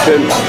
করছেন।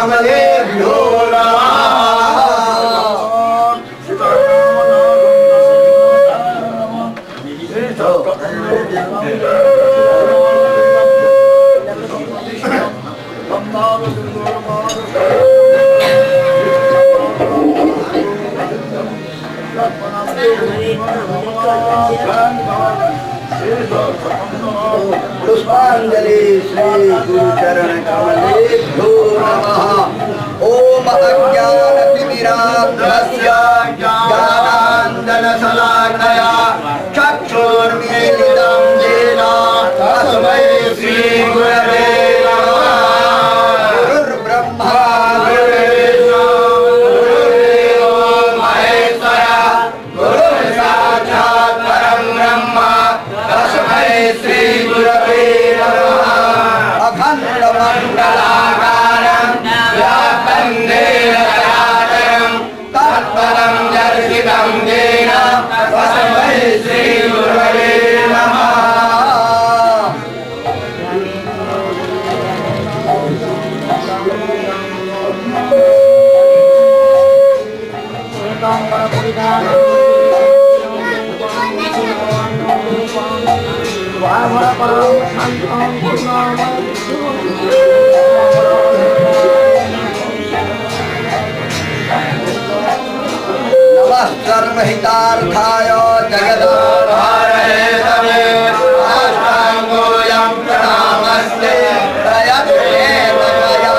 कमलेभ्यो पुष्पांजलि श्री गुरु चरण कमलेभ्यो नमः। ओम अज्ञानतिमिरान्धस्य ज्ञानाञ्जनशलाकया चक्षुर्मीलितं येन तस्मै श्री गुरवे नमः। गुरुर्ब्रह्मा गुरुर्विष्णु गुरुर्देवो महेश्वरः गुरुर्साक्षात् परं ब्रह्म तस्मै श्री गुरवे नमः। अखण्डमण्डलाकारं व्याप्तं येन चराचरं तत्पदं दर्शितं येन तस्मै श्री गुरवे नमः। नमः सर्वहितार्थाय जगदाधारये तवे साष्टाङ्गोऽयं प्रणामस्ते प्रयत्ने त्वया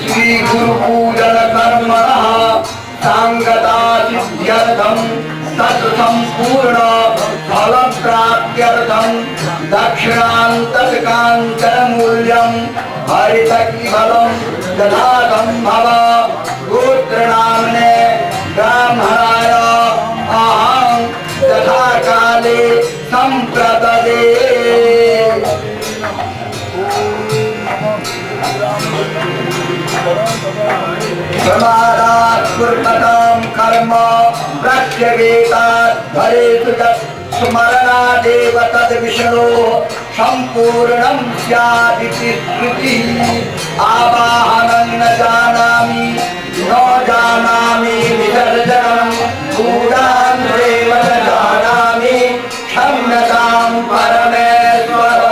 श्री गुरु पूजन कर्मणः सांगता सिद्ध्यर्थं तत्संपूर्ण फल प्राप्त्यर्थं दक्षिणान्तकाञ्चन मूल्यं हरितकीफलं ददातं भव गोत्रनाम्ने ब्राह्मणाय अहं तथा काले संप्रददे। प्रमादात् कुर्वतां कर्म प्रत्यगेतात् भवेत् तत् स्मरणादेव तद्विष्णोः सम्पूर्णं स्यादिति श्रुतिः। आवाहनं न जानामि विसर्जनं पूजान्तेव न जानामि क्षम्यतां परमेश्वर।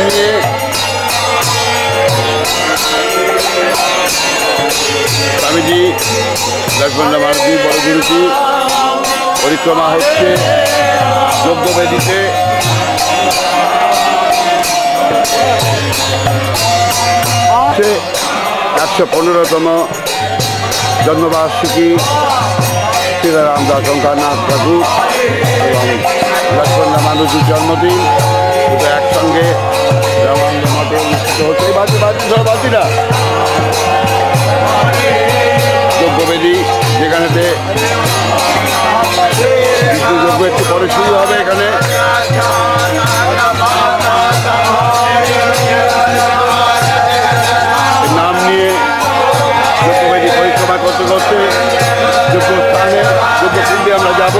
নিয়ে স্বামীজি লক্ষ্মণদাস মহারাজ বড় গুরুজি পরিক্রমা হচ্ছে যজ্ঞবেদীতে। 115তম জন্মবার্ষিকী শ্রীরাম দাস ওঙ্কারনাথ ঠাকুর এবং লক্ষ্মণদাস মহারাজের জন্মদিন দুটো একসঙ্গে রামানন্দ মঠে অনুষ্ঠিত হচ্ছে। বাতিরা যজ্ঞবেদী যেখানেতে যজ্ঞ একটু পরে শুরু হবে। এখানে নাম নিয়ে যজ্ঞবেদী পরিক্রমা করতে করতে যজ্ঞস্থানে যজ্ঞকুণ্ডে আমরা যাব।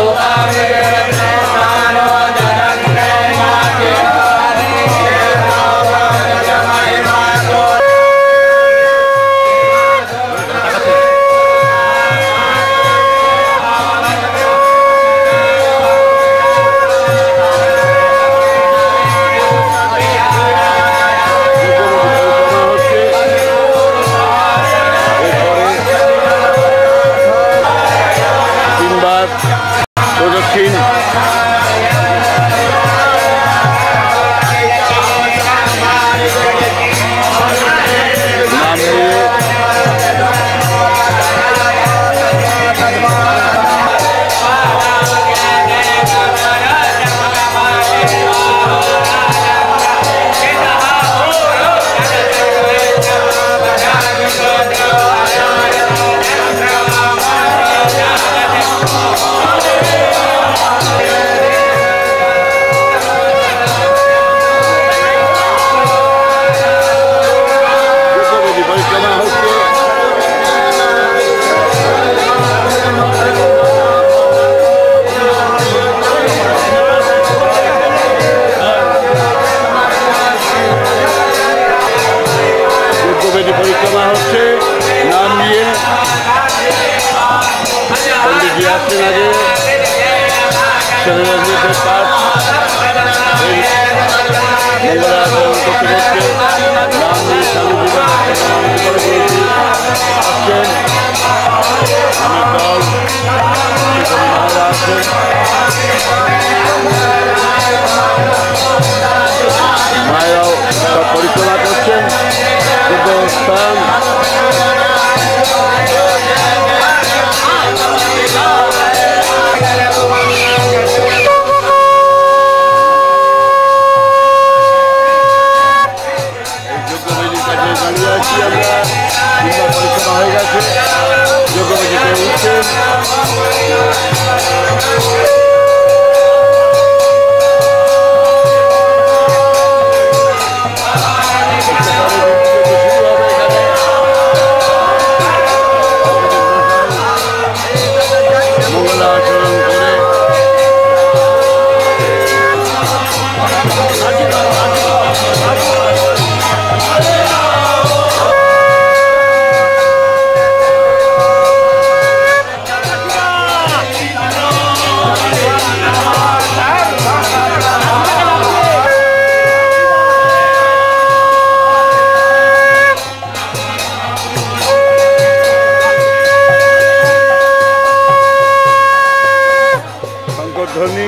মায়েরাও সব পরিক্রমা করছেন যজ্ঞস্থান। পরিক্রমা হয়ে গেছে, যজ্ঞবেদীতে উঠছেন। ধ্বনি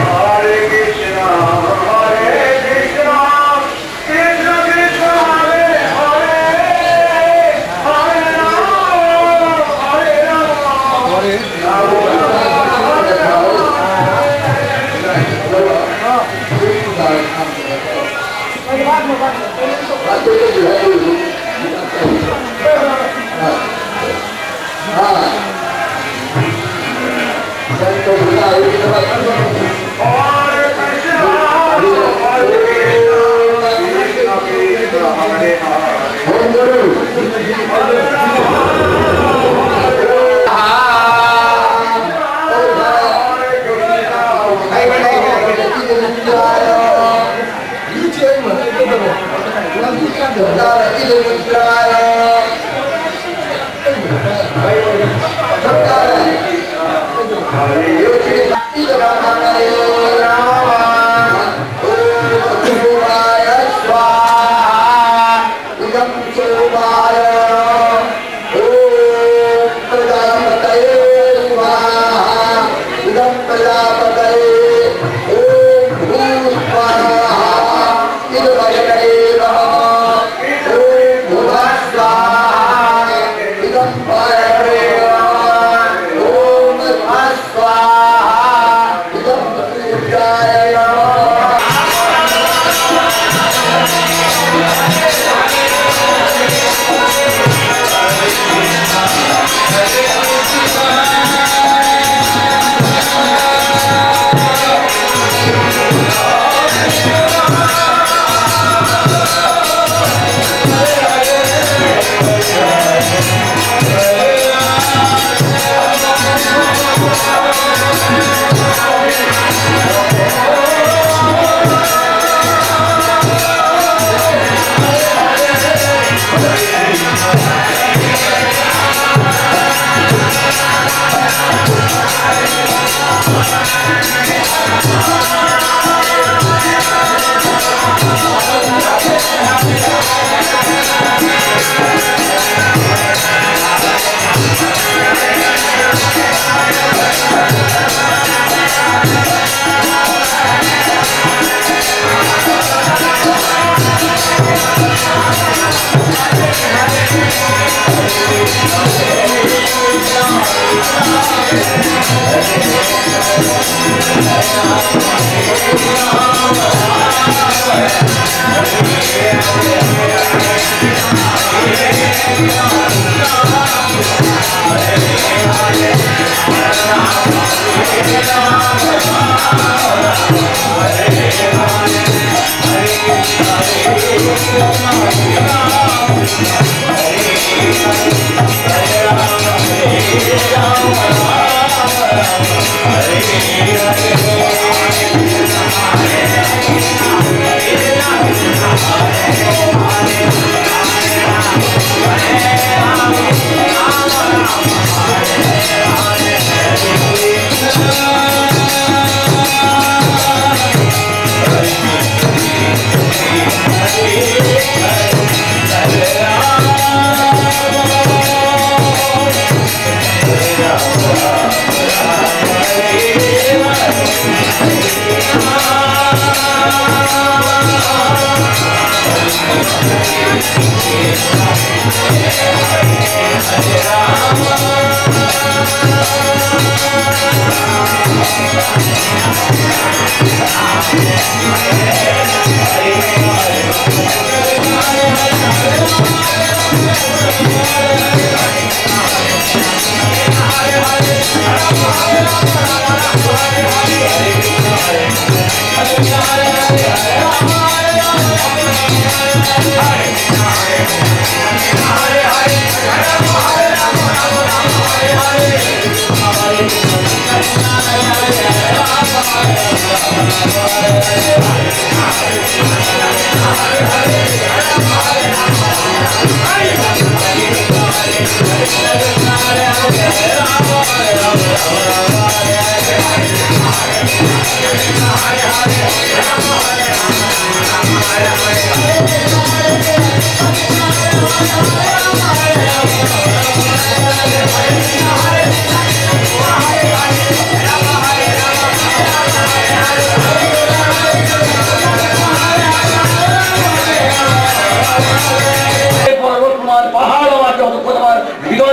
Hare Krishna, Hare Krishna, Krishna Krishna, Hare Hare, Hare Rama, Hare Rama, Hare Krishna, Hare Krishna, Krishna Krishna, Hare Hare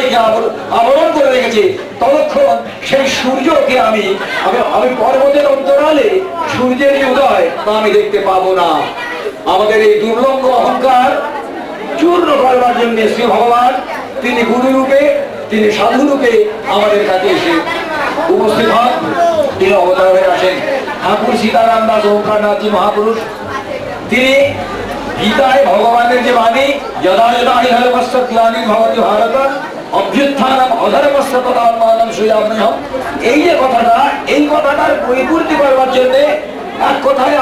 সূর্যোদয়কে আবরণ করে রেখেছে, ততক্ষণ সেই সূর্যকে আমি পর্বতের অন্তরালে সূর্যের উদয় তা আমি দেখতে পাবো না। আমাদের এই দুর্লঙ্গ অহংকার চূর্ণ করবার জন্য শ্রী ভগবান তিনি গুরু রূপে, তিনি সাধু রূপে আমাদের কাছে এসে উপস্থিত হন। তিনি অবতার হয়ে আসেন ঠাকুর সীতারাম দাস ওঙ্কারনাথজি মহাপুরুষ। তিনি গীতায় ভগবানের যে বাণী যদা যদা হি ধর্মস্য গ্লানির্ ভবতি ভারত অভ্যুত্থানম অধর্মস্য তদাত্মানম সৃজাম্যহম, এই যে কথাটা, এই কথাটার পরিপূর্তি করবার জন্য এক কথায়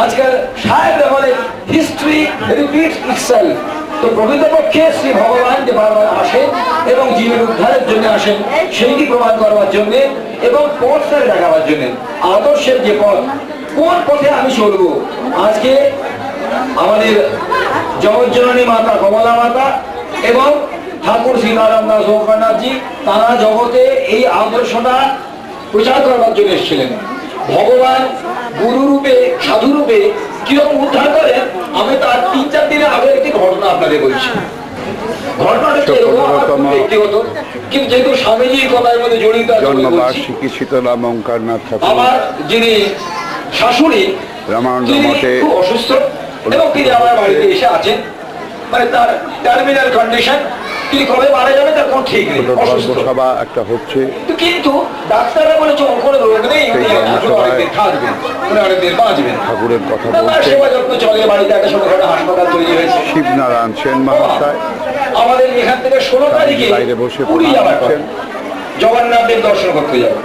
আজকাল সাহেবরা বলে হিস্ট্রি রিপিটস ইটসেলফ। তো প্রকৃতপক্ষে শ্রী ভগবান যে বারবার আসেন এবং জীবের উদ্ধারের জন্য আসেন, সেইটি প্রমাণ করবার জন্য এবং পথটা দেখাবার জন্য, আদর্শের যে পথ, কোন পথে আমি চলবো। আজকে আমাদের জগজ্জননী মাতা কমলা মাতা এবং ঠাকুর সীতারাম দাস ওঙ্কারনাথজি তারা জগতে এই আদর্শটা প্রচার করবার জন্য এসেছিলেন। ভগবান গুরু রূপে, সাধু রূপে কিরকম উদ্ধার করেন, আমি তার 3-4 দিনের আগে একটি ঘটনা আপনাদের বলছি। ঘটনাটা ব্যক্তিগত, কিন্তু যেহেতু স্বামীজির কথার মধ্যে জড়িত আছে, জন্মবার্ষিকী সীতারাম ওঙ্কারনাথ ঠাকুর আমার যিনি শাশুড়ি রামানন্দ মঠে খুব অসুস্থ এবং তিনি আমার বাড়িতে এসে আছেন, মানে তার টার্মিনাল কন্ডিশন, তিনি কবে মারা যাবে তার কোনো ঠিক নেই, অসুস্থ সভা একটা হচ্ছে। কিন্তু ডাক্তাররা বলেছে ওর কোনো রোগ নেই, উনি অনেকদিন থাকবেন, উনি অনেকদিন বাঁচবেন। ঠাকুরের কথা বলতে সেবা যত্ন চলে, বাড়িতে একটা ছোটখাটো হাসপাতাল তৈরি হয়েছে। শিবনারায়ণ সেন মহাশয় আমাদের এখান থেকে 16 তারিখে বাইরে বসে পুরী যাবার কথা, জগন্নাথের দর্শন করতে যাবো।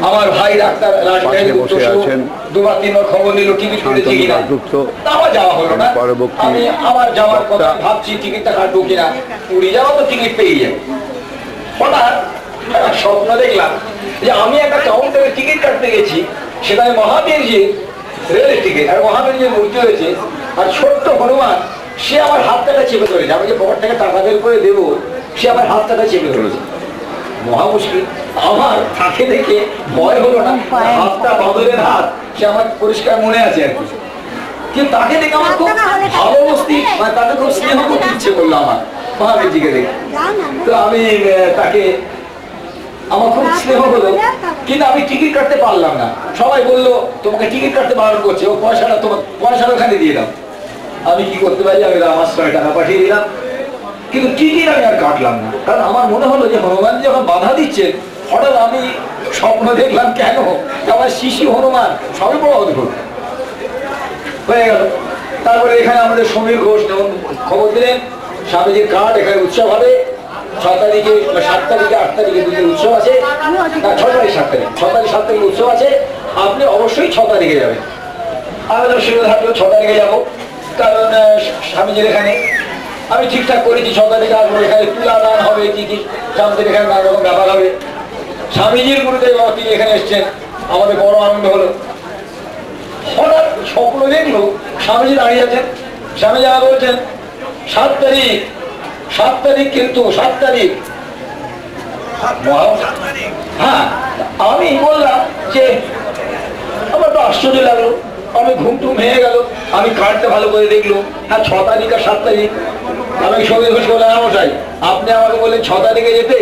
আমার ভাই ডাক্তার রাজবাড়ি বসে আছেন, 2-3বার খবর নিল টিকিট কেটেছে কিনা, আমার যাওয়া হলো না। আমি আমার যাওয়ার কথা ভাবছি, টিকিটটা কাটবো কিনা, পুরী যাওয়া তো টিকিট পেয়ে যাবো। হঠাৎ স্বপ্ন দেখলাম যে আমি একটা কাউন্টারে টিকিট কাটতে গেছি, সেখানে মহাবীরজি রেলের টিকিট, আর মহাবীরজির মূর্তি হয়েছে, আর ছোট্ট হনুমান সে আমার হাতটাটা চেপে ধরেছে। আমি যে পকেট থেকে টাকা বের করে দেবো, সে আমার হাতটাটা চেপে ধরেছে। মহা মুশকিল। আমার তাকে দেখে ভয় হলো না, হাতটা বাদলের হাত, সে আমার পরিষ্কার মনে আছে আর কি। কিন্তু তাকে দেখে আমার খুব ভালো বস্তি, মানে তাকে খুব স্নেহ করতে ইচ্ছে করলো আমার মহাবীরজিকে দেখে। তো আমি তাকে, আমার খুব স্নেহ হলো, কিন্তু আমি টিকিট কাটতে পারলাম না। সবাই বললো তোমাকে টিকিট কাটতে বারণ করছে, ও পয়সাটা ওখানে দিয়ে দাও। আমি কি করতে পারি, আমি রামাশ্রমে টাকা পাঠিয়ে দিলাম, কিন্তু টিকিট আমি আর কাটলাম না। কারণ আমার মনে হলো যে হনুমান যখন বাধা দিচ্ছে, হঠাৎ আমি স্বপ্ন দেখলাম কেন আমার শিশু হনুমান, সবই বড় অদ্ভুত হয়ে গেল। তারপরে এখানে আমাদের সমীর ঘোষ যেমন খবর দিলেন, স্বামীজির কার্ড এখানে উৎসব হবে 6 তারিখে, 7 তারিখে, 8 তারিখে দুদিন উৎসব আছে, 6 তারিখ 7 তারিখ, 6 তারিখ 7 তারিখে উৎসব আছে। আপনি অবশ্যই 6 তারিখে যাবেন। আমি তো সুবিধা থাকলেও 6 তারিখে যাবো, কারণ স্বামীজির এখানে আমি ঠিকঠাক করেছি। 6 তারিখে আসবো, এখানে তুলা দান হবে, কি কি আমাদের এখানে নানা রকম ব্যাপার হবে। স্বামীজির গুরুদেব তিনি এখানে এসছেন, আমাদের বড় আনন্দ হলো। হঠাৎ স্বপ্ন দেখলো স্বামীজি দাঁড়িয়ে আছেন, স্বামীজি আমাকে বলছেন 7 তারিখ, 7 তারিখ, কিন্তু 7 তারিখ। হ্যাঁ, আমি বললাম যে আমার তো আশ্চর্য লাগলো, আমি ঘুমটুম ভেঙে গেল, আমি কার্ডটা ভালো করে দেখলো, হ্যাঁ 6 তারিখ আর 7 তারিখ। আমি সঙ্গে ঘোষ বললাম, মশাই আপনি আমাকে বললেন 6 তারিখে যেতে,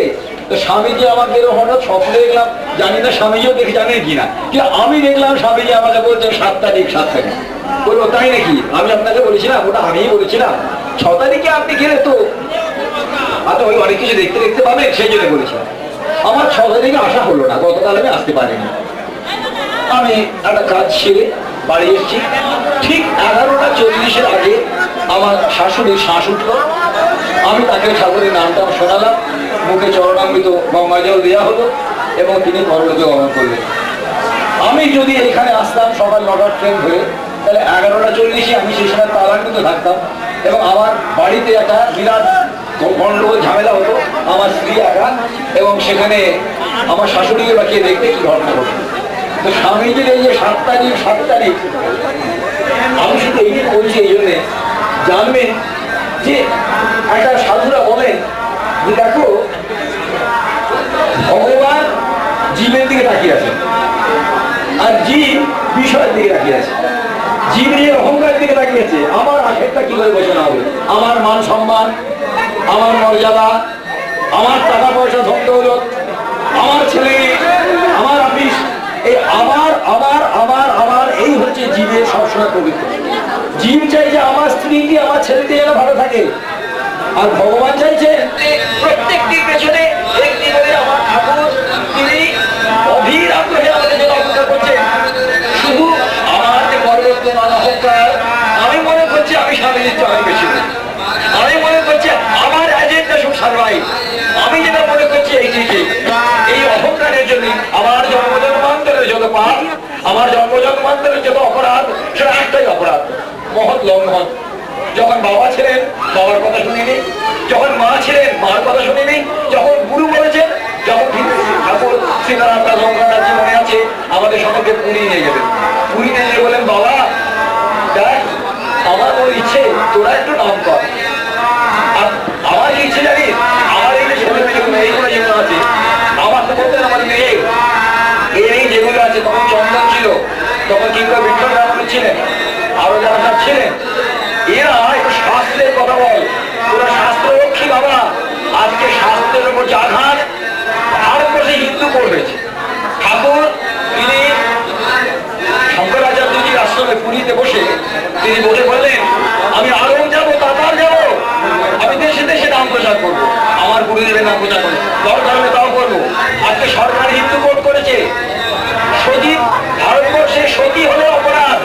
তো স্বামীজি আমাকে এরকম হঠাৎ স্বপ্ন দেখলাম, জানি না স্বামীজিও দেখে জানেন কিনা, কিন্তু আমি দেখলাম স্বামীজি আমাকে বলছেন 7 তারিখ, 7 তারিখ। বলবো তাই নাকি? আমি আপনাকে বলেছিলাম, ওটা আমিই বলেছিলাম, 6 তারিখে আপনি গেলে তো আচ্ছা ওই অনেক কিছু দেখতে দেখতে পাবেন, সেই জন্য বলেছিলাম। আমার 6 তারিখে আসা হলো না, গতকাল আমি আসতে পারিনি। আমি একটা কাজ ছেড়ে বাড়ি এসেছি, ঠিক 11:40 আগে আমার শাশুড়ির শ্বাস উঠল। আমি তাকে ঠাকুরের নামটা শোনালাম, মুখে চরণামৃত গঙ্গা জল দেওয়া হলো এবং তিনি পরলোকে গমন করলেন। আমি যদি এখানে আসতাম সকাল 9টার ট্রেন ধরে, তাহলে 11:40 আমি সেই সময় তালান্বিত থাকতাম এবং আমার বাড়িতে একটা বিরাট গন্ডগোল ঝামেলা হতো, আমার স্ত্রী একা, এবং সেখানে আমার শাশুড়িকে বাঁচিয়ে দেখতে কি ঘটনা হতো। তো স্বামীজির এই যে 7 তারিখ, 7 তারিখ, আমি শুধু এই বলছি এই জন্যে জানবেন যে একটা সাধুরা বলেন যে দেখো ভগবান জীবের দিকে তাকিয়ে আছে, আর জীব বিষয়ের দিকে তাকিয়ে আছে। জীব নিয়ে অহংকারের দিকে তাকিয়েছে, আমার আখেরটা কি করে বোঝানো হবে, আমার মান সম্মান, আমার মর্যাদা, আমার টাকা পয়সা, ধন দৌলত, আমার ছেলে, আমার অফিস, এই আমার আমার আমার আমার এই হচ্ছে জীবের সবসময় পবিত্র। জীব চাই যে আমার স্ত্রীটি, আমার ছেলেটি যেন ভালো থাকে, আর ভগবান চাইছে প্রত্যেকটির পেছনে একটি করে আমার ঠাকুর, তিনি অধীর আগ্রহে আমাদের জন্য অপেক্ষা করছেন। শুধু আমার যে পরিবর্তন অহংকার, আমি মনে করছি আমি স্বামীজির চাকরি বেশি, আমি মনে করছি আমার এজেন্ডা সব সার্ভাইভ, আমি যেটা মনে করছি এইটি ঠিক। এই অহংকারের জন্য আমার জন্মজন্মান্তরের যত পাপ, আমার জন্মজন্মান্তরের যত অপরাধ, সেটা একটাই অপরাধ, মহৎ লঙ্ঘন। যখন বাবা ছিলেন বাবার কথা শুনিনি, যখন মা ছিলেন মার কথা শুনিনি, যখন গুরু বলেছেন, যখন ঠাকুর সীতারাম লঙ্কার জীবনে আছে, আমাদের সকলকে পুরী নিয়ে গেলেন। পুরী নিয়ে গিয়ে বলেন, বাবা দেখ আমার ওর ইচ্ছে তোরা একটু নাম কর, আর আমার ইচ্ছে জানিস, আমার এই যে ছেলে মেয়েগুলো এইগুলো যেগুলো আছে, আমার তো বলতেন আমার মেয়ে এই যেগুলো আছে, তখন চন্দন ছিল, তখন কিন্তু বিক্রম রাম ছিলেন, আরো যারা সব ছিলেন, এরা একটু শাস্ত্রের কথা বল, তোরা শাস্ত্র রক্ষী বাবা। আজকে শাস্ত্রের উপর যে আঘাত ভারতবর্ষে হিন্দু করবেছে। ঠাকুর তিনি শঙ্করাচার্যজির আশ্রমে পুরীতে বসে তিনি বলে বললেন, আমি আরং যাবো, তাতার যাবো, আমি দেশে দেশে নাম প্রচার করবো, আমার গুরুদেবের নাম প্রচার করবো, দরকার হলে তাও করবো। আজকে সরকার হিন্দু কোড করেছে, সতী ভারতবর্ষে সতী হলে অপরাধ,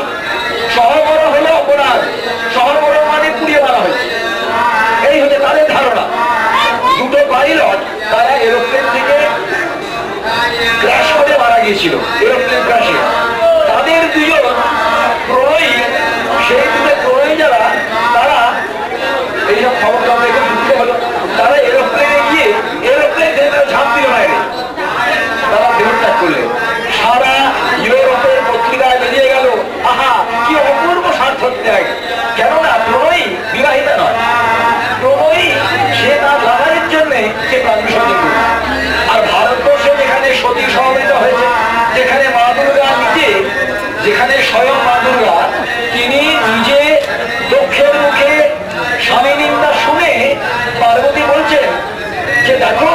শহর বড় হলে অপরাধ, শহর বড় মানে পুড়িয়ে মারা হয়েছে, এই হচ্ছে তাদের ধারণা। দুটো পাইলট তারা এরোপ্লেন থেকে ক্র্যাশ করে মারা গিয়েছিল, এরোপ্লেন ক্র্যাশে। তাদের দুজন প্রণয়ী, সেই দুটো প্রণয়ী যারা, তারা এইসব খবরটা দেখে বুঝতে হলো, তারা এরোপ্লেনে গিয়ে এরোপ্লেন থেকে ঝাঁপ দিল বাইরে, তারা দেহত্যাগ করলেন। সারা ইউরোপের পত্রিকায় বেরিয়ে গেল, আহা কি অপূর্ব সার্থক ত্যাগ। কেননা প্রণয়ী বিবাহিতা নয়, প্রণয়ী সে তার লাভারের জন্য সে প্রাণ বিসর্জন করল। আর ভারতবর্ষে যেখানে সতী সহমৃত হয়েছে, যেখানে মা দুর্গা নিজে, যেখানে স্বয়ং মা দুর্গা তিনি নিজে দক্ষের মুখে স্বামী নিন্দা শুনে পার্বতী বলছেন যে দেখো,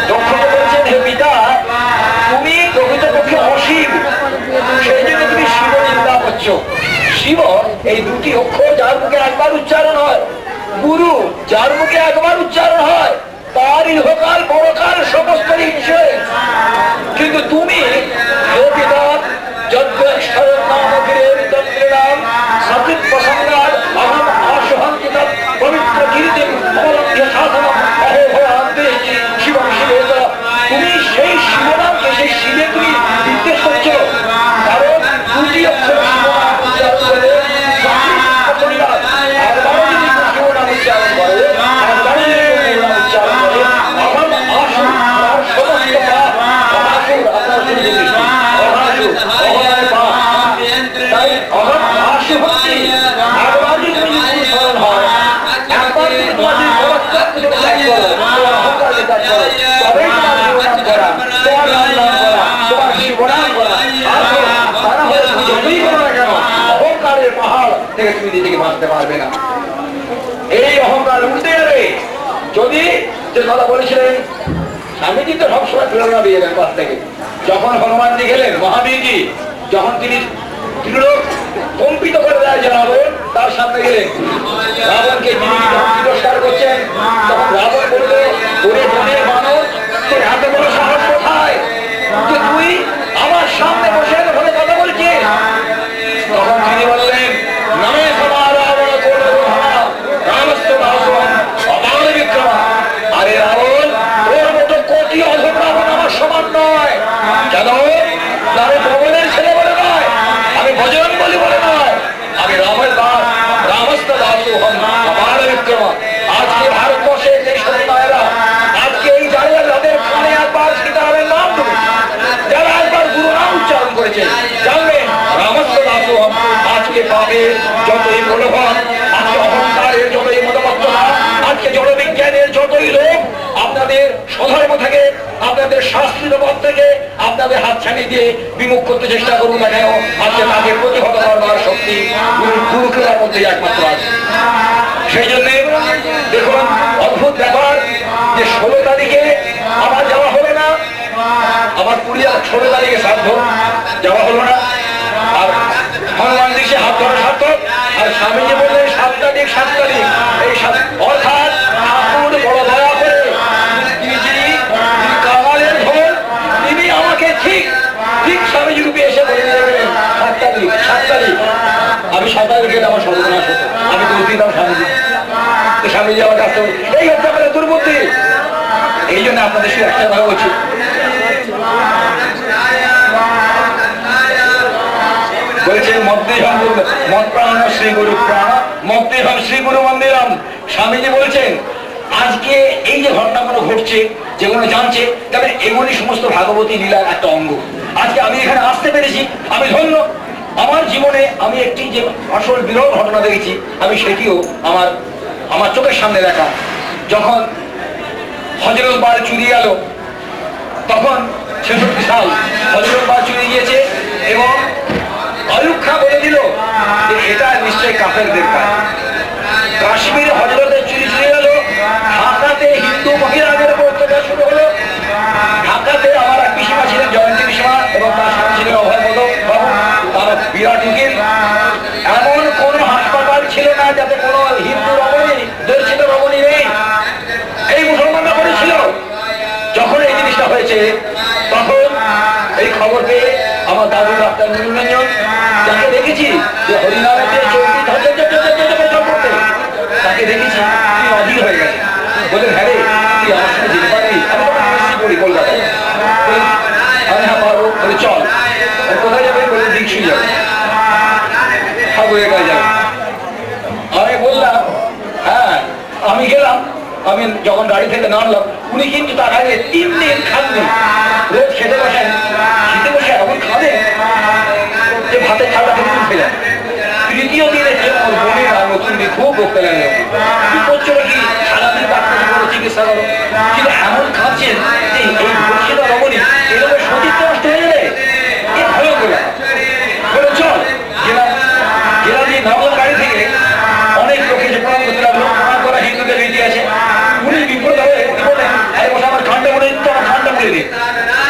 দক্ষকে বলছেন, হে পিতা তুমি প্রকৃতপক্ষে অশিব, সেই জন্য তুমি শিব নিন্দা করছো। শিব এই দুটি অক্ষর যার মুখে একবার উচ্চারণ হয়, গুরু যার মুখে একবার উচ্চারণ হয়, তার ইহকাল পরকাল সমস্ত বিষয়। কিন্তু তুমি পিতা যজ্ঞেশ্বরের নাম অখিলের তন্ত্রের নাম সচিত প্রসঙ্গার অহম আশহান্তি তৎ পবিত্র কীর্তিম অবলম্ব্য সাধনম অহো ভয়ান্তে শিবম শিবেতা। তুমি সেই শিবনামকে, সেই শিবে তুমি নির্দেশ করছো, কারণ দুটি অক্ষর শিবনাম উচ্চারণ করে পরিবার, আর বারো যদি শিবনাম উচ্চারণ করে, আর বারো যদি শিবনাম উচ্চারণ করে, অহম আশু সমস্ত পাপ অহাসুর, আপনার শুনে জিনিস অহাসুর অহমায় পাপ, তাই অহম আশু হচ্ছে একবার যদি তুমি অনুসরণ হয়, একবার যদি তোমার যদি ত্যাগ করো, তোমার অহংকারকে ত্যাগ করো, তবেই তোমার শিবনাম করা, তোমার নাম করা, তোমার শিবনাম করা। তারা হলে তুমি যতই করো না কেন, অহংকারের পাহাড় থেকে তুমি নিজেকে বাঁচতে পারবে না। এই অহংকার উঠতে গেলে যদি যে কথা বলেছিলেন, স্বামীজি তো সবসময় প্রেরণা দিয়ে গেলেন পাশ থেকে। যখন হনুমানজি গেলেন, মহাবীরজি যখন তিনি ত্রিলোক কম্পিত করে দেয় যে রাবণ, তার সামনে গেলেন, রাবণকে তিনি যখন তিরস্কার করছেন, তখন রাবণ বললো, ওরে বনের মানুষ, তোর এত বড় সাহস কোথায় যে তুই আমার সামনে বসে এতক্ষণে কথা বলছিস? তখন তিনি বললেন, নামে সবার রাবণ করলো রামস্ত দাসন অপার বিক্রমা। আরে রাবণ, ওর মতো কোটি অধম রাবণ আমার সমান নয়। কেন? আমি ভগবানের ছেলে বলে নয়, আমি ভজন বলি বলে নয়, আমি রামের দাস, রামস্ত দাস অপার বিক্রমা। আজকে ভারতবর্ষে যে সন্তানেরা আজকে এই জায়গায় যাদের কানে একবার সীতারামের নাম দেবে, যারা একবার গুরু নাম উচ্চারণ করেছে, জানবেন রামস্ত দাস আজকে পাবে যতই প্রলোভন, আজকে অহংকারের যতই মতবদ্ধতা, আজকে জড়বিজ্ঞানের যতই লোক আপনাদের স্বধর্ম থেকে, আপনাদের শাস্ত্রীয় পথ থেকে আপনাদের হাত ছানি দিয়ে বিমুখ করতে চেষ্টা করুন না কেন, আজকে তাকে প্রতিহত করবার শক্তি গুরু কৃপার মধ্যে একমাত্র আছে। সেই জন্য দেখুন আমার 16 তারিখে শ্রাদ্ধ, যাওয়া হলো না। আর হনুমান দিকে হাত ধরা সার্থক। আর স্বামীজি বললেন 7 তারিখ 7 তারিখ, এই অর্থাৎ ঠাকুর বড় দয়া করে কামালের ধন তিনি আমাকে ঠিক ঠিক স্বামীজি রূপে এসে বলে দেবেন 7 তারিখ 7 তারিখ। আমি 7 তারিখে আমার সর্বনাশ হতো, আমি দোষ দিতাম স্বামীজি। স্বামীজি আমার কাছে এই হত্যা করে দুর্বুদ্ধি। এই জন্য আপনাদের শুধু একটা ভালো হচ্ছে, বলেছেন মদ্দেহম মদ প্রাণ শ্রী গুরু প্রাণ মদ্দেহম শ্রী গুরু মন্দিরম। স্বামীজি বলছেন আজকে এই যে ঘটনাগুলো ঘটছে, যেগুলো জানছে, তবে এগুলি সমস্ত ভাগবতী লীলার একটা অঙ্গ। আজকে আমি এখানে আসতে পেরেছি, আমি ধন্য। আমার জীবনে আমি একটি যে আসল বিরল ঘটনা দেখেছি, আমি সেটিও আমার চোখের সামনে দেখা। যখন হযরতবাড় চুরি গেল, তখন 66 সাল হযরতবাড় চুরি গিয়েছে এবং আয়ুব খাঁ বলে দিল যে এটা নিশ্চয়ই কাফেরদের কাজ। কাশ্মীরে হযরতের চুরি চুরি গেল, ঢাকাতে হিন্দু মহিলাদের উপর অত্যাচার শুরু হলো। ঢাকাতে আমার এক পিসিমা ছিলেন জয়ন্তী পিসিমা এবং তার স্বামী ছিলেন অভয়পদ বাবু, তারা বিরাট উকিল। এমন কোন হাসপাতাল ছিল না যাতে কোনো হিন্দু রমণী দর্শিত রমণী নেই, এই মুসলমানরা করেছিল। যখন এই জিনিসটা হয়েছে তখন এই খবর পেয়ে আমার দাদু ডাক্তার নীলরঞ্জন, যাকে দেখেছি যে হরিনামের চৌকি করতে, তাকে দেখেছি তিনি অধীর হয়ে গেছে। বললেন হ্যাঁ রে, তুই আমার সঙ্গে যেতে পারবি? আমি তখন এসেছি পড়ি কলকাতায়। আমি হ্যাঁ পারবো। বলে চল। কোথায় যাবে? বলে দীক্ষী যাবে, ঠাকুরের কাছে যাবে। আমি বললাম হ্যাঁ। আমি গেলাম। আমি যখন গাড়ি থেকে নামলাম, উনি কিন্তু তার আগে 3 দিন খাননি। রোজ খেতে বসে এমন খাবে যে ভাতের থালা থেকে উঠে যায়। তৃতীয় দিনে যে ওর বোনের আর নতুন দিন খুব বকতে লাগলো, কি করছো নাকি, সারাদিন ডাক্তার করো, চিকিৎসা করো, কিন্তু এমন খাচ্ছেন যে এই দক্ষিণা রমণী এরকম সতীর্থ নষ্ট হয়ে যাবে, এ ভালো করে বলে চল। গেলাম দিয়ে নামলাম গাড়ি থেকে। অনেক লোক এসে প্রণাম করতে লাগলো, প্রণাম করা হিন্দুদের রীতি আছে। উনি বিপদ হয়ে বলেন আরে বসে আমার ঠান্ডা করে দিতে, আমার ঠান্ডা করে দিন।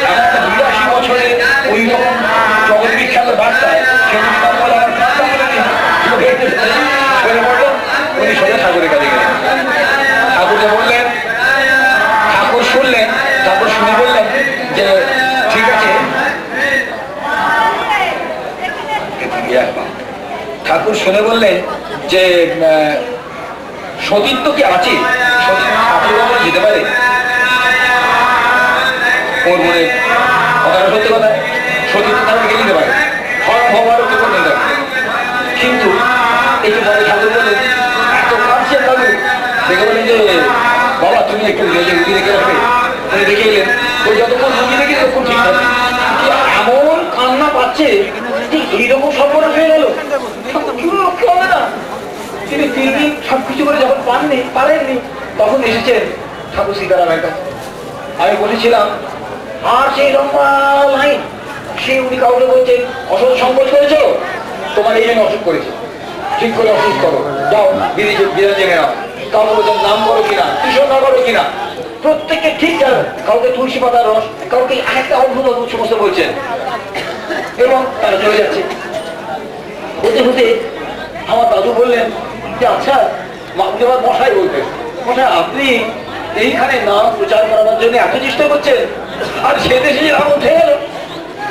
আমার 82 বছরে ওই রকম জগৎ বিখ্যাত ডাক্তার, সেদিন তার বলে আমার ঠান্ডা করে দিন। সরে পড়লো, উনি সোজা ঠাকুরের কাছে গেলেন। ঠাকুরকে বললেন, ঠাকুর শুনলেন, ঠাকুর শুনে বললেন যে ঠিক আছে। ঠাকুর শুনে বললেন যে সতীত্ব কি আছে? সতীত্ব যেতে পারে? ওর মনে কথাটা সত্যি কথা, সতীত্ব তাহলে কে নিতে পারে, হওয়ারও কেউ নিতে পারে। কিন্তু একটু পরে ঠাকুর বললেন এত কাঁদছেন বাবু, দেখে বলেন যে বাবা তুমি একটু রুগী রেখে রাখবে। উনি দেখে এলেন, ওই যতক্ষণ রুগী রেখে তখন ঠিক থাকে। এমন কান্না পাচ্ছে ঠিক এইরকম সর্বনাশ হয়ে গেল, লক্ষ্য হবে না। তিনি 3 দিন সবকিছু করে যখন পারেননি, তখন এসেছেন ঠাকুর সীতারামের কাছে। আমি বলেছিলাম আর সেই লম্বা লাইন, সে উনি কাউকে বলছেন অসৎ সংকোচ করেছ, তোমার এই জন্য অসুখ করেছে, ঠিক করে অসুখ করো, যাও বিরাজে নাও। কাউকে বলছেন নাম করো কিনা, কৃষ্ণা করো কিনা, প্রত্যেককে ঠিক জানো। কাউকে তুলসী পাতার রস, কাউকে একটা অদ্ভুত অদ্ভুত সমস্ত বলছেন এবং তারা চলে যাচ্ছে। হতে হতে আমার দাদু বললেন যে আচ্ছা এবার মশাই বলতেন, মশাই আপনি এইখানে নাম প্রচার করানোর জন্য এত চেষ্টা করছেন, আর সে দেশে যে নাম উঠে গেল,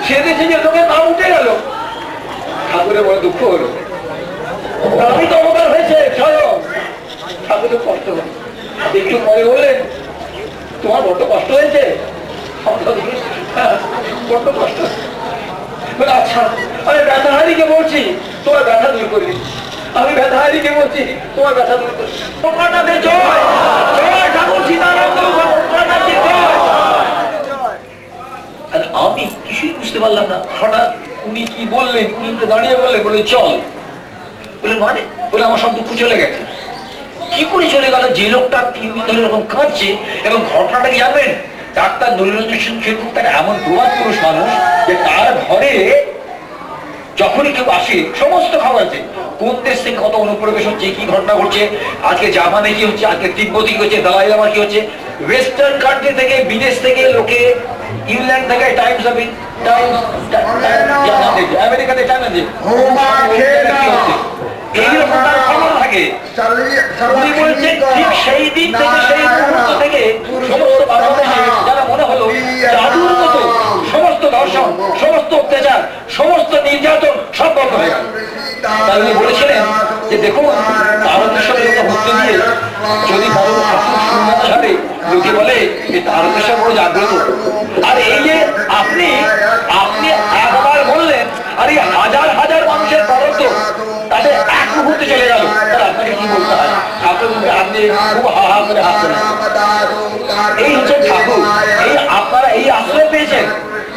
সে দেশে যে লোকের নাম উঠে গেল। ঠাকুরের বড় দুঃখ হলো, আমি তো অবতার হয়েছে স্বয়ং। ঠাকুরের কষ্ট হলো। একটু পরে বললেন তোমার বড্ড কষ্ট হয়েছে? বড্ড কষ্ট। আচ্ছা আমি ব্যথাহারিকে বলছি তোমার ব্যথা দূর করি, আমি ব্যথাহারিকে বলছি তোমার ব্যথা দূর করি। ঠাকুর সীতারাম আমি কিছুই বুঝতে পারলাম না। হঠাৎ উনি কি বললেন, উনি দাঁড়িয়ে বললেন, বলে চল। বলে মানে? বলে আমার সব দুঃখ চলে গেছে। কি করে চলে গেল? যে লোকটা 3 দিন ধরে এরকম কাঁদছে, এবং ঘটনাটা কি জানবেন? ডাক্তার নীলরঞ্জন সেনগুপ্ত তার এমন প্রবাদ পুরুষ মানুষ যে তার ঘরে যখনই কেউ আসে সমস্ত খবর আছে, কোন দেশ থেকে কত অনুপ্রবেশ হচ্ছে, কি ঘটনা ঘটছে, আজকে জাপানে কি হচ্ছে, আজকে তিব্বতি কি হচ্ছে, দালাই লামা কি হচ্ছে, ওয়েস্টার্ন কান্ট্রি থেকে বিদেশ থেকে লোকে ইংল্যান্ড থেকে টাইমস অফ আমেরিকাতে জানেন যে এইরকম তার খবর থাকে। উনি বলছেন ঠিক সেই দিন থেকে সেই মুহূর্ত থেকে সমস্ত বাংলাদেশে যারা মনে হলো জাদুর মতো সমস্ত ধর্ষণ, সমস্ত অত্যাচার, সমস্ত নির্যাতন সব বন্ধ হয়ে গেল। তাই উনি বলেছিলেন যে দেখুন তারকেশ্বর ঘুরতে গিয়ে যদি কারো ছাড়ে লোকে বলে যে তারকেশ্বর বড় জাগ্রত। আর এই যে আপনি আপনি একবার বললেন আর এই হাজার হাজার মানুষের প্রারব্ধ তাদের এক মুহূর্তে চলে গেল, তাহলে আপনাকে কি বলতে হয়? আপনি খুব হা হা করে হাসছেন। এই হচ্ছে ঠাকুর, এই আপনারা এই আশ্রয় পেয়েছেন,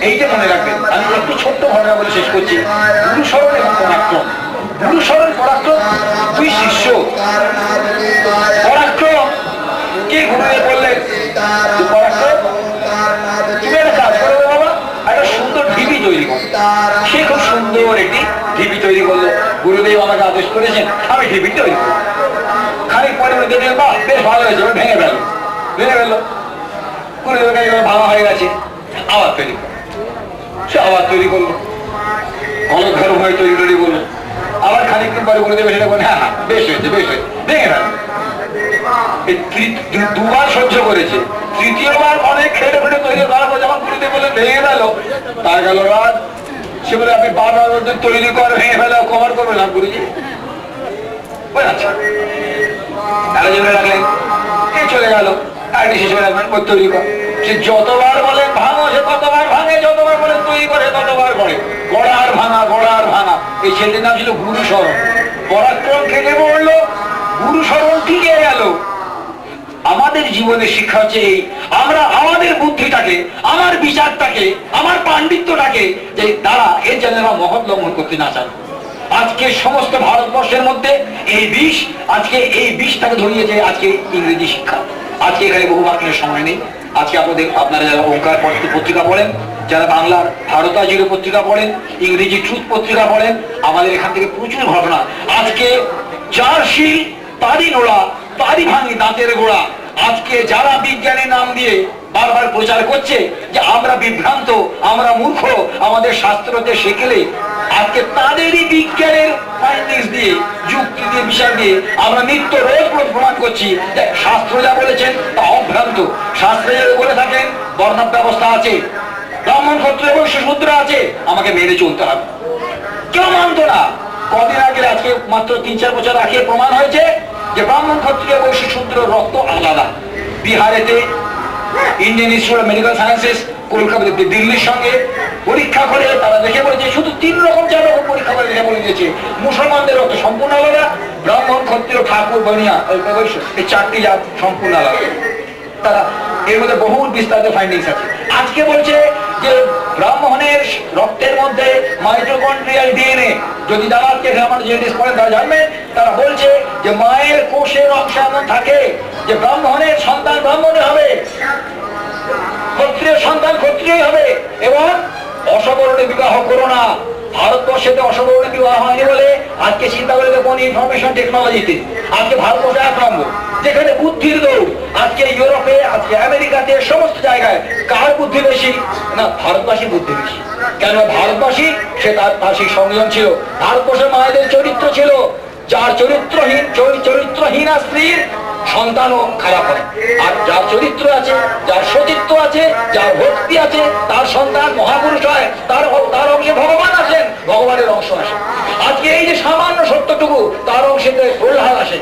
এইটা মনে রাখবেন। আমি একটু ছোট্ট ঘটনা বলে শেষ করছি। গুরুশরণ এবং পরাক্রম, গুরুশরণ পরাক্রম দুই শিষ্য। পরাক্রম কে ঘুমিয়ে বললেন পরাক্রম তুমি একটা কাজ করো বাবা, একটা সুন্দর ঢিবি তৈরি করো। সে খুব সুন্দর একটি ঢিবি তৈরি করলো। গুরুদেব আমাকে আদেশ করেছেন আমি ঢিবি তৈরি করবো। খানিক পরে দেখলেন বাহ বেশ ভালো হয়েছে, ভেঙে ফেলো, ভেঙে ফেললো। গুরুদেব ভাঙা হয়ে গেছে, আবার তৈরি করো। সে আবার তৈরি করলো, অনেক ঘর ভয় তৈরি করলো। আবার খানিকদিন পরে গুরুদেব সেটা বলে হ্যাঁ হ্যাঁ বেশ হয়েছে, বেশ হয়েছে, ভেঙে ফেলো। দুবার সহ্য করেছে, তৃতীয়বার অনেক খেটে ফেটে তৈরি করার পর যখন গুরুদেব বলে ভেঙে গেল, তার গেল রাত। সে বলে আপনি বারবার তৈরি করে ভেঙে ফেলে কভার করবেন না গুরুজি। রাখলেন চলে গেল, আরেকটি শিশু রাখবেন তৈরি কর। সে যতবার বলেন ভাঙো সে ততবার ভাঙে, যতবার বলেন তৈরি করে ততবার করে। গড়া আর ভাঙা, গড়া আর ভাঙা। এই ছেলেটির নাম ছিল গুরুশরণ। পরাক্রম খেলে পড়লো, গুরুশরণ টিকে গেল। আমাদের জীবনের শিক্ষা হচ্ছে এই, আমরা আমাদের বুদ্ধিটাকে, আমার বিচারটাকে, আমার পাণ্ডিত্যটাকে যে দ্বারা এর যেন মহৎ লঙ্ঘন করতে না চান। আজকে সমস্ত ভারতবর্ষের মধ্যে এই বিষ, আজকে এই বিষটাকে ধরিয়েছে আজকে ইংরেজি শিক্ষা। আজকে এখানে বহু বাক্যের সময় নেই। আজকে আপনারা যারা ওঙ্কার পত্রিকা পড়েন, যারা বাংলার ভারতাজির পত্রিকা পড়েন, ইংরেজি ট্রুথ পত্রিকা পড়েন, আমাদের এখান থেকে প্রচুর ঘটনা। আজকে যার শিল তারই নোড়া, তারই ভাঙি দাঁতের গোড়া। আজকে যারা বিজ্ঞানের নাম দিয়ে বারবার প্রচার করছে যে আমরা বিভ্রান্ত, আমরা মূর্খ, আমাদের শাস্ত্রতে শেখেলে, আজকে তাদেরই বিজ্ঞানের ফাইন্ডিংস দিয়ে, যুক্তি দিয়ে, বিচার দিয়ে আমরা নিত্য রোজ প্রমাণ করছি যে শাস্ত্র যা বলেছেন তা অভ্রান্ত। শাস্ত্রে যা বলে থাকেন বর্ণাঢ্য ব্যবস্থা আছে, ব্রাহ্মণ ক্ষত্রিয় বৈশ্য শূদ্র আছে, আমাকে মেনে চলতে হবে। কেউ মানত না। কদিন আগে, আজকে মাত্র 3-4 বছর আগে প্রমাণ হয়েছে যে ব্রাহ্মণ ক্ষত্রিয় বৈশ্য শূদ্র রক্ত আলাদা। বিহারেতে Indian Institute of Medical Sciences Kolkata দিল্লির সঙ্গে পরীক্ষা করে তারা দেখে বলেছে, শুধু 3 রকম 4 রকম পরীক্ষা করে দেখে বলে দিয়েছে মুসলমানদের রক্ত সম্পূর্ণ আলাদা, ব্রাহ্মণ ক্ষত্রিয় ঠাকুর বনিয়া এই 4টি জাত সম্পূর্ণ আলাদা। তারা এর মধ্যে বহু বিস্তারিত ফাইন্ডিংস আছে। আজকে বলছে যে ব্রাহ্মণের রক্তের মধ্যে মাইটোকন্ড্রিয়াল ডিএনএ, যদি যারা আজকে আমার জেনেটিক্স পড়েন তারা জানবেন, তারা বলছে যে মায়ের কোষের অংশ এমন থাকে যে ব্রাহ্মণের সন্তান ব্রাহ্মণে হবে, ক্ষত্রিয় সন্তান ক্ষত্রিয় হবে। এবং অসবরণে বিবাহ করো না। ভারতবর্ষে অসবরণে বিবাহ হয়নি বলে আজকে চিন্তা করে দেখুন ইনফরমেশন টেকনোলজিতে আজকে ভারতবর্ষে 1 নম্বর, যেখানে বুদ্ধির দৌড়। আজকে ইউরোপে, আজকে আমেরিকাতে, সমস্ত জায়গায় কার বুদ্ধি বেশি? না, ভারতবাসী বুদ্ধি বেশি। কেন? ভারতবাসী সে তার সেই সংযোজন ছিল। ভারতবর্ষের মায়েদের চরিত্র ছিল, যার চরিত্রহীনা স্ত্রীর সন্তানও খারাপ হয়, আর যার চরিত্র আছে, যার সতীত্ব আছে, যার ভক্তি আছে, তার সন্তান মহাপুরুষ হয়, তার অংশে ভগবান আসেন, ভগবানের অংশ আসে। আজকে এই যে সামান্য সত্যটুকু তার অংশে প্রহ্লাদ আসেন।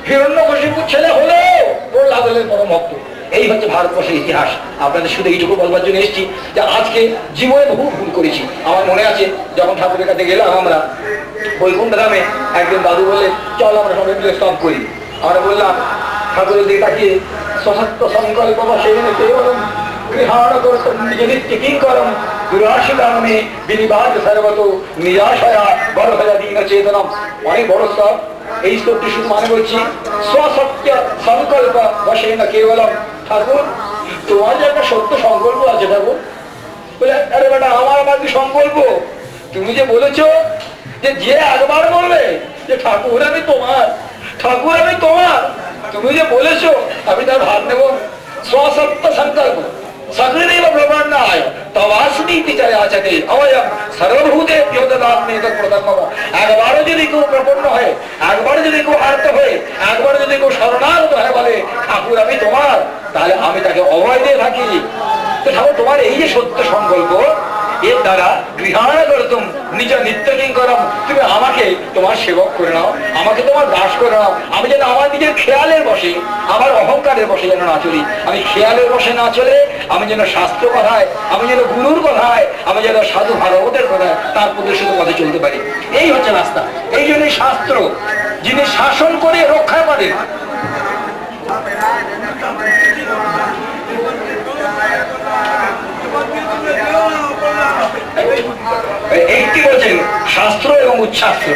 হিরণ্যকশিপুর ছেলে হলেও প্রহ্লাদ হলেন পরম ভক্ত। এই হচ্ছে ভারতবর্ষের ইতিহাস। আপনাদের শুধু এইটুকু বলবার জন্য এসেছি যে আজকে জীবনে বহু ভুল করেছি। আমার মনে আছে যখন ঠাকুরের কাছে গেলাম আমরা বৈকুণ্ঠ ধামে, একদিন দাদু বললেন চল আমরা সবাই মিলে স্তব করি। আমরা বললাম ঠাকুরের দিকে তাকিয়ে সশক্ত সংকল্প বা সেখানে কেবলম গৃহাণ করত নিজ কিং করম দুরাশি কারণে বিনিবাদ সর্বত নিরাশয়া বড় হয়া দীন চেতনম। অনেক বড় স্তব। এই স্তবটি শুধু মানে বলছি স্বসত্য সংকল্প বসে না কেবলম। ঠাকুর তোমার যে একটা সত্য সংকল্প আছে ঠাকুর। বলে আরে বেটা আমার কি সংকল্প? তুমি যে বলেছ যে একবার বলবে যে ঠাকুর আমি তোমার, ঠাকুর আমি তোমার, তুমি যে বলেছো আমি তার ভাগ নেব। স্বসত্য সংকল্প सकलेव ब्रह्मांडाय तवास्मीति च याचते अवयम सर्वभूतेभ्यो ददामि तत्प्रथमम्। একবারও যদি কেউ প্রপন্ন হয়, একবার যদি কেউ আর্ত হয়ে, একবার যদি কেউ শরণাগত হয় বলে ঠাকুর আমি তোমার, তাহলে আমি তাকে অভয় দিয়ে থাকি। তো ঠাকুর তোমার এই যে সত্য সংকল্প, এর দ্বারা গৃহাণ করতুম নিজ নিত্য কিঙ্করম, তুমি আমাকে তোমার সেবক করে নাও, আমাকে তোমার দাস করে নাও। আমি যেন আমার নিজের খেয়ালের বসে, আমার অহংকারের বসে যেন না চলি। আমি খেয়ালের বসে না চলে আমি যেন শাস্ত্র কথায়, আমি যেন গুরুর কথায়, আমি যেন সাধু ভাগবতের কথায় তার প্রদর্শিত পথে চলতে পারি। এই হচ্ছে রাস্তা। এই জন্যই শাস্ত্র যিনি শাসন করে রক্ষা করেন, একটি বলছেন শাস্ত্র এবং উচ্ছাস্ত্র।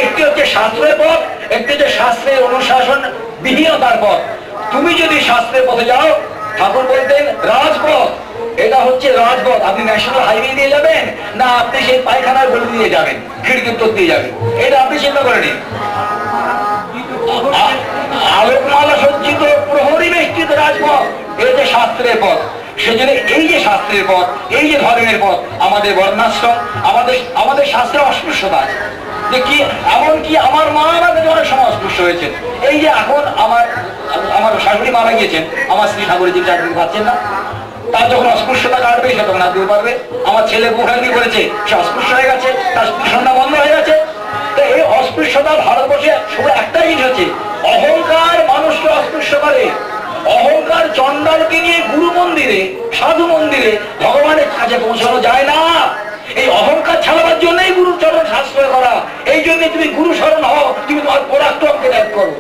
একটি হচ্ছে শাস্ত্রের পথ, একটি হচ্ছে শাস্ত্রের অনুশাসন বিহীনতার পথ। তুমি যদি শাস্ত্রের পথে যাও, ঠাকুর বলতেন রাজপথ, এটা হচ্ছে রাজপথ। আপনি ন্যাশনাল হাইওয়ে দিয়ে যাবেন না আপনি সেই পায়খানার গলি দিয়ে যাবেন, খিড়কি উত্তর দিয়ে যাবেন, এটা আপনি চিন্তা করে নিন। আলোকমালা সজ্জিত প্রহরী বেষ্টিত রাজপথ, এটা হচ্ছে শাস্ত্রের পথ। সেজন্য এই যে শাস্ত্রের পথ, এই যে ধর্মের পথ, আমাদের বর্ণাশ্রম, আমাদের শাস্ত্রে অস্পৃশ্যতা আছে। যে কি এমনকি আমার মা আমাদের অনেক সময় অস্পৃশ্য হয়েছে। এই যে এখন আমার শাশুড়ি মারা গিয়েছেন, আমার স্ত্রী ঠাকুরের যে চাকরি পাচ্ছেন না, তার যখন অস্পৃশ্যতা কাটবে সে তখন দিতে পারবে। আমার ছেলে বুখারি করেছে, সে অস্পৃশ্য হয়ে গেছে, তার স্পৃশনটা বন্ধ হয়ে গেছে। তো এই অস্পৃশ্যতা ভারতবর্ষে শুধু একটাই জিনিস হচ্ছে, অহংকার মানুষকে অস্পৃশ্য করে। অহংকার চণ্ডালকে নিয়ে গুরু মন্দিরে, সাধু মন্দিরে ভগবানের কাছে পৌঁছানো যায় না। এই অহংকার ছাড়াবার জন্যই গুরু চরণ শাস্ত্র করা। এই জন্য তুমি গুরু শরণ হও, তুমি তোমার পরাক্রমকে ত্যাগ করো।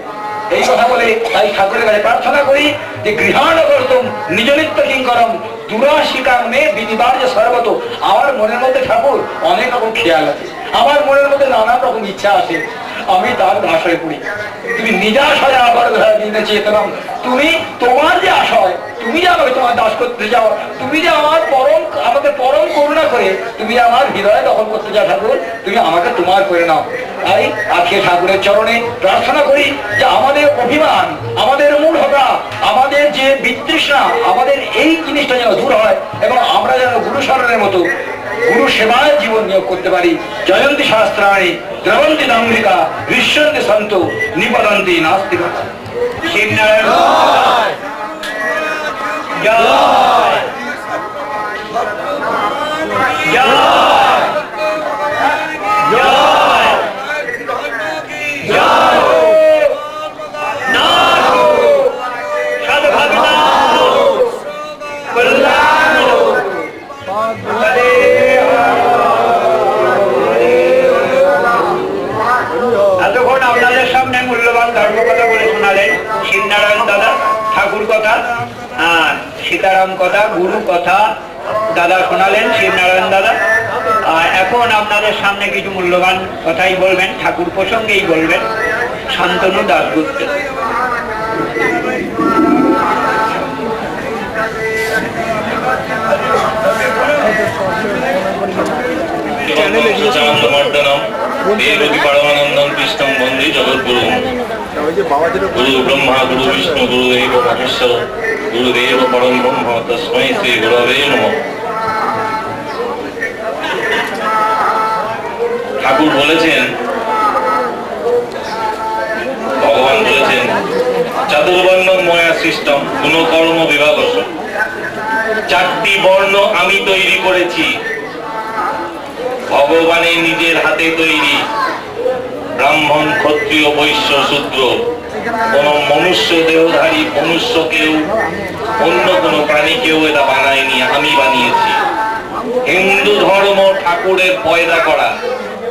এই কথা বলে তাই ঠাকুরের কাছে প্রার্থনা করি যে গৃহাণ করতুম নিজ নিত্য কিঙ্করম দুরাশিকাং মে বিনিবার্য সর্বত। আমার মনের মধ্যে ঠাকুর অনেক রকম খেয়াল আছে, আমার মনের মধ্যে নানান রকম ইচ্ছা আছে, আমি তার দাস হয়ে পড়ি। তুমি নিজাশয় আবার চেতনাম, তুমি তোমার যে আশয়, তুমি যে আমাকে তোমার দাস করতে যাও, তুমি যে আমাকে পরম করুণা করে তুমি আমার হৃদয়ে দখল করতে যাও ঠাকুর, তুমি আমাকে তোমার করে নাও। তাই আজকে ঠাকুরের চরণে প্রার্থনা করি যে আমাদের অভিমান, আমাদের মূঢ়তা, আমাদের যে বিতৃষ্ণা, আমাদের এই জিনিসটা যেন দূর হয় এবং আমরা যেন গুরু শরণের মতো গুরু সেবায় জীবন নিয়োগ করতে পারি। জয়ন্তী শাস্ত্রাণী দ্রবন্তী দাম্ভিকা বিশ্বন্তি সন্ত নিপতন্তি নাস্তিকা। শিবনারায়ণ জয় জয় জয় জয় নাথ সাধু ভগবান কল্যাণ এতক্ষণ আপনাদের সামনে মূল্যবান ধর্ম কথা বলে শোনালেন শিবনারায়ণ দাদা, ঠাকুর কথা, সীতারাম কথা, গুরু কথা দাদা শোনালেন শিবনারায়ণ দাদা। এখন আপনাদের সামনে কিছু মূল্যবান কথাই বলবেন, ঠাকুর প্রসঙ্গেই বলবেন শান্তনু দাশগুপ্ত। কৃষ্ণম বন্দে জগৎগুরু গুরু ব্রহ্মা গুরু বিষ্ণু গুরুদেব মহেশ্বর গুরুদেব পরম ব্রহ্ম তস্मै শ্রী গুরবে নমঃ। ঠাকুর বলেছেন, ভগবান বলেছেন চাতুর্বর্ণ ময়া সৃষ্টম গুণকর্ম বিভাগস, চারটি বর্ণ আমি তৈরি করেছি, ভগবানের নিজের হাতে তৈরি। ব্রাহ্মণ ক্ষত্রিয় বৈশ্য শূদ্র, কোন মনুষ্য দেহধারী মনুষ্য কেউ অন্য কোন প্রাণী কেউ এটা বানায়নি, আমি বানিয়েছি। হিন্দু ধর্ম ঠাকুরের পয়দা করা,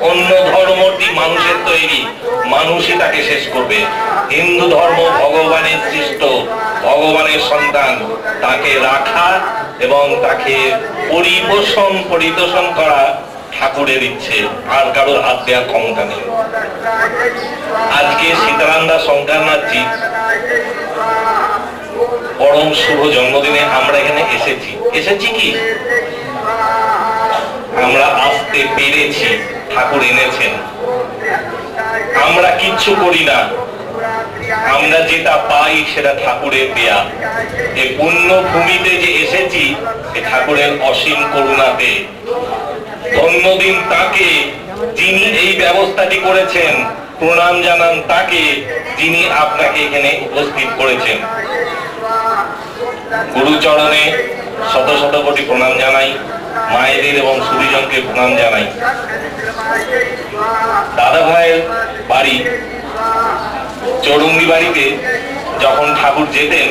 অন্য ধর্মটি মানুষের তৈরি, মানুষই তাকে শেষ করবে। হিন্দু ধর্ম ভগবানের সৃষ্ট, ভগবানের সন্তান, তাকে রাখা এবং তাকে পরিদর্শন করা ঠাকুরের ইচ্ছে, আর কারোর হাত দেওয়ার ক্ষমতা নেই। আজকে সীতারাম দাস শঙ্করনাথজি পরম শুভ জন্মদিনে আমরা এখানে এসেছি কি আমরা আসতে পেরেছি, ঠাকুর এনেছেন। আমরা কিচ্ছু করি না, আমরা যেটা পাই সেটা ঠাকুরের দেয়া। এই পুণ্য ভূমিতে যে এসেছি এ ঠাকুরের অসীম করুণাতে। ধন্যদিন তাকে যিনি এই ব্যবস্থাটি করেছেন, প্রণাম জানান তাকে যিনি আপনাকে এখানে উপস্থিত করেছেন। গুরুচরণে শত শত কোটি প্রণাম জানাই, মায়েদের এবং সুরিজনকে প্রণাম জানাই। দাদা ভাইয়ের বাড়ি চৌরঙ্গি বাড়িতে যখন ঠাকুর যেতেন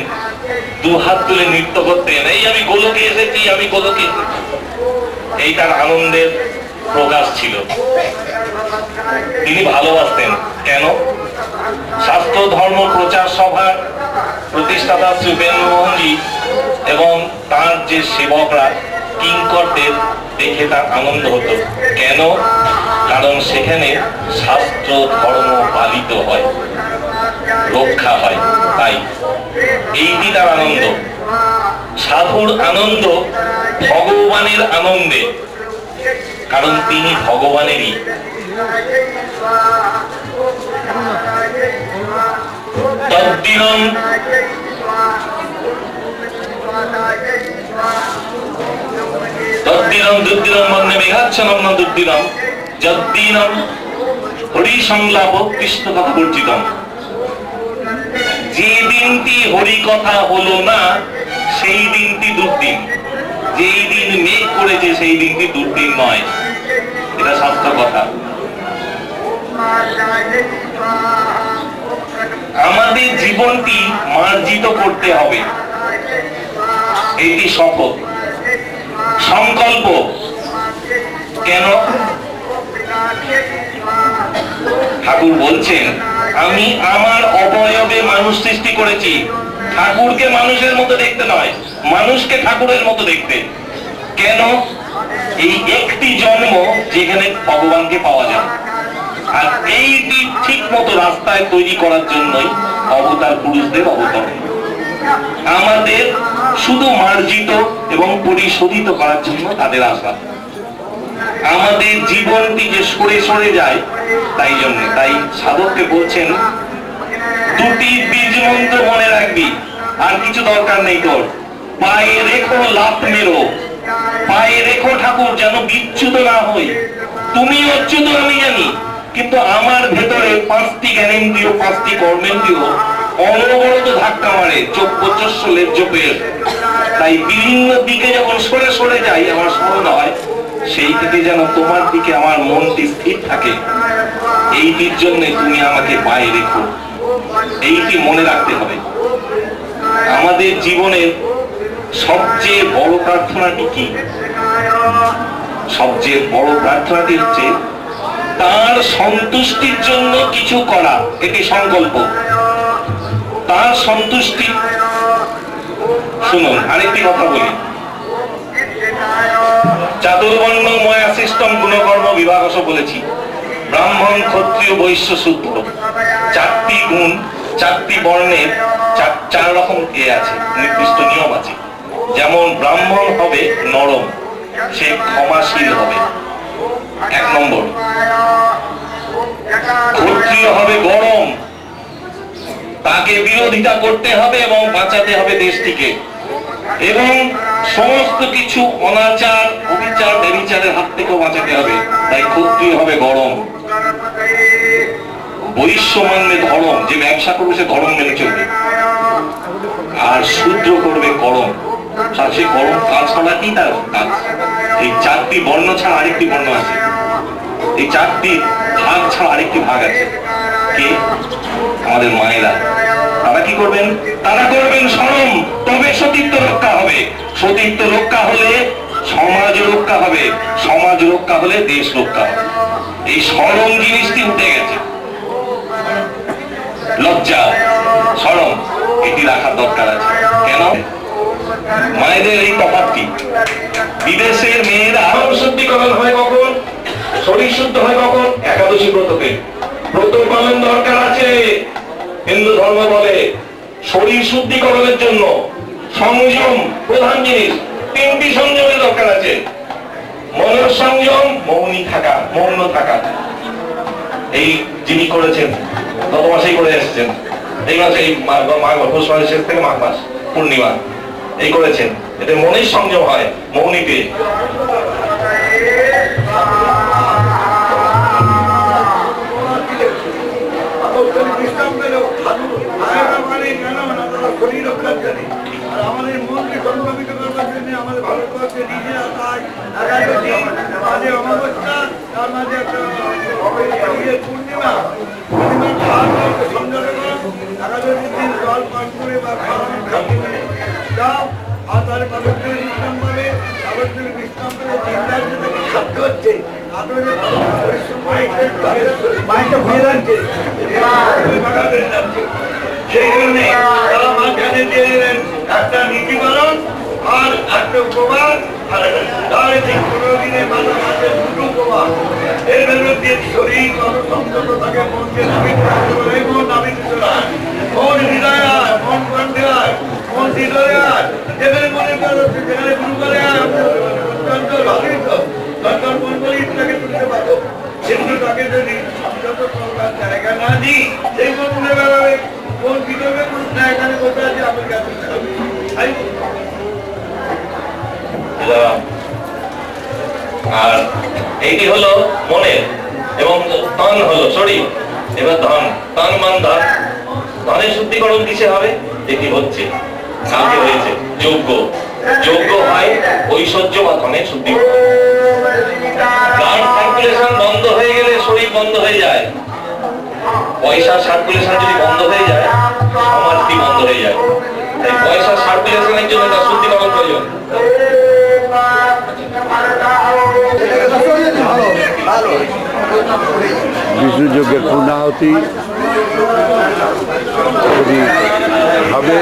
দু হাত তুলে নৃত্য করতেন, এই আমি গোলকে এসেছি, আমি গোলকে। এই তার আনন্দের প্রকাশ ছিল। তিনি ভালোবাসতেন কেন? স্বাস্থ্য ধর্ম প্রচার সভার প্রতিষ্ঠাতা শ্রী বেনমোহনজি এবং তার যে সেবকরা কিঙ্করদের দেখে তার আনন্দ হতো। কেন? কারণ সেখানে শাস্ত্র ধর্ম পালিত হয়, রক্ষা হয়। তাই এইটি তার আনন্দ। সাধুর আনন্দ ভগবানের আনন্দে, কারণ তিনি ভগবানেরই। তদ্দিনম তদ্দিনম দুদ্দিনম মন্যে মেঘাচ্ছন্নম ন দুদ্দিনম যদ্দিনম হরি সংলাপ কৃষ্ণ কথা বর্জিতম। যে দিনটি হরি কথা হলো না সেই দিনটি দুর্দিন। যেই দিন মেঘ করেছে সেই দিনটি দুর্দিন নয়, এটা শাস্ত্র কথা। আমাদের জীবনটি মার্জিত করতে হবে, এটি শপথ, সংকল্প। কেন? ঠাকুর বলছেন আমি আমার অবয়বে মানুষ সৃষ্টি করেছি। ঠাকুরকে মানুষের মতো দেখতে নয়, মানুষকে ঠাকুরের মতো দেখতে। কেন? এই একটি জন্ম যেখানে ভগবানকে পাওয়া যায়, আর এইটি ঠিক মতো রাস্তায় তৈরি করার জন্যই অবতার পুরুষদের অবতরণ। আমাদের শুধু মার্জিত এবং পরিশোধিত করার জন্য তাদের আসা। আমাদের জীবনটি যে সরে সরে যায় তাই জন্য। তাই সাধককে বলছেন দুটি বীজ মন্ত্র মনে রাখবি, আর কিছু দরকার নেই তোর। পায়ে রেখো লাফ মেরো, পায়ে রেখো ঠাকুর যেন বিচ্যুত না হই। তুমি অচ্যুত আমি জানি, কিন্তু আমার ভেতরে পাঁচটি জ্ঞানেন্দ্রিয়, পাঁচটি কর্মেন্দ্রিয় অনবরত ধাক্কা মারে, চোখ প্রচস্য লেজ্জ পেয়ে। তাই বিভিন্ন দিকে যখন সরে সরে যাই আমার স্মরণ হয় সেই থেকে যেন তোমার দিকে আমার মনটি স্থির থাকে। এইটির জন্য তুমি আমাকে পায়ে রেখো, এইটি মনে রাখতে হবে। আমাদের জীবনের সবচেয়ে বড় প্রার্থনাটি কি? সবচেয়ে বড় প্রার্থনাটি হচ্ছে তার সন্তুষ্টির জন্য কিছু করা, এটি সংকল্প। তার সন্তুষ্টি। শুনুন আরেকটি কথা বলি, চাতুর্বর্ণ ময়া সিস্টেম গুণকর্ম বিভাগস বলেছি। ব্রাহ্মণ, ক্ষত্রিয়, বৈশ্য, শূদ্র, চারটি গুণ, চারটি বর্ণের চার রকম আছে, নির্দিষ্ট নিয়ম আছে। যেমন ব্রাহ্মণ হবে নরম, সে ক্ষমাশীল হবে, 1 নম্বর। ক্ষত্রিয় হবে গরম, তাকে বিরোধিতা করতে হবে এবং বাঁচাতে হবে দেশটিকে, এবং সমস্ত কিছু অনাচার, অবিচার, ব্যভিচারের হাত থেকেও বাঁচাতে হবে। তাই ক্ষত্রিয় হবে গরম। বৈশ্য মানবে ধর্ম, যে ব্যবসা করবে সে ধর্ম মেনে চলবে। আর শূদ্র করবে করম, সে করম কাজ করাতেই তার কাজ। এই চারটি বর্ণ ছাড়া আরেকটি বর্ণ আছে, এই চারটি ভাগ ছাড়া আরেকটি ভাগ আছে। কে? আমাদের মায়েরা। তারা কি করবেন? তারা করবেন শরম, তবে সতীত্ব রক্ষা হবে। সতীত্ব রক্ষা হলে সমাজ রক্ষা হবে, সমাজ রক্ষা হলে দেশ রক্ষা হবে। এই শরম জিনিসটি উঠে গেছে। লজ্জা, শরম, এটি রাখার দরকার আছে। কেন? মায়েদের এই তফাৎটি। বিদেশের মেয়েরা শুদ্ধিকরণ হয় কখন? শরীর শুদ্ধ হয় কখন? একাদশী ব্রততে। ব্রত পালন দরকার আছে। হিন্দু ধর্ম বলে শরীর শুদ্ধিকরণের জন্য সংযম প্রধান জিনিস। 3টি সংযমের দরকার আছে। মনের সংযম, মৌনী থাকা, মৌন থাকা। এই যিনি করেছেন গত মাসেই করে এসেছেন, এই মাসে এই পৌষ মাসের শেষ থেকে মাঘ মাস পূর্ণিমা এই করেছেন, এতে মনের সংযম হয় মৌনীতে। আমাদের মনকে সংক্রমিত করবার জন্য আমাদের ভারতবর্ষে নিজেরা তাই একাদশী মাঝে অমাবস্যা তার মাঝে একটা পূর্ণিমা ভারতবর্ষে সংযমে একাদশীর দিন জল পান করে বা খাওয়ানো খাওয়া যাও আর তাহলে পবিত্র বিশ্রাম পাবে, পবিত্র বিশ্রাম করে চিন্তার জন্য খাদ্য হচ্ছে আপনাদের পরিশ্রম করে মাইন্ডটা ভরে যাচ্ছে সেই জন্য তারা মাঝখানে দিয়ে দিলেন একটা নীতি পালন আর একটা উপবাস আর তাহলে ঠিক 15 দিনে মাঝে মাঝে দুটো উপবাস। এর ভেতর দিয়ে শরীর কত সংযত থাকে, মনকে নামিত রাখতে পারে, মন নামিত রাখ, মন হৃদয় আয়, মন কণ্ঠে আয়, মন হৃদয়ে আয়, যেখানে মনে করছে যেখানে গুরু করে আয় অত্যন্ত ভালোই তো দরকার মন বলে ইচ্ছাকে তুলতে পারো, কিন্তু তাকে যদি সংযত করবার জায়গা না দিই সেই মন মনে বেড়াবে কোন কি করবে না এখানে বসে আছে আমার কাছে। আর এইটি হলো মনের এবং তন হলো শরীর। এবার ধন, তন মান ধন, ধনের শুদ্ধিকরণ কিসে হবে? এটি হচ্ছে কাকে হয়েছে যোগ্য, যোগ্য হয় ঐশ্বর্য বা ধনের শুদ্ধিকরণ। ব্লাড সার্কুলেশন বন্ধ হয়ে গেলে শরীর বন্ধ হয়ে যায়, পয়সার সার্কুলেশন যদি বন্ধ হয়ে যায় সমাজটি বন্ধ হয়ে যায়। তাই পয়সার সার্কুলেশনের জন্য তার শুদ্ধিকরণ প্রয়োজন। বিষ্ণু যজ্ঞের পূর্ণাহুতি যদি হবে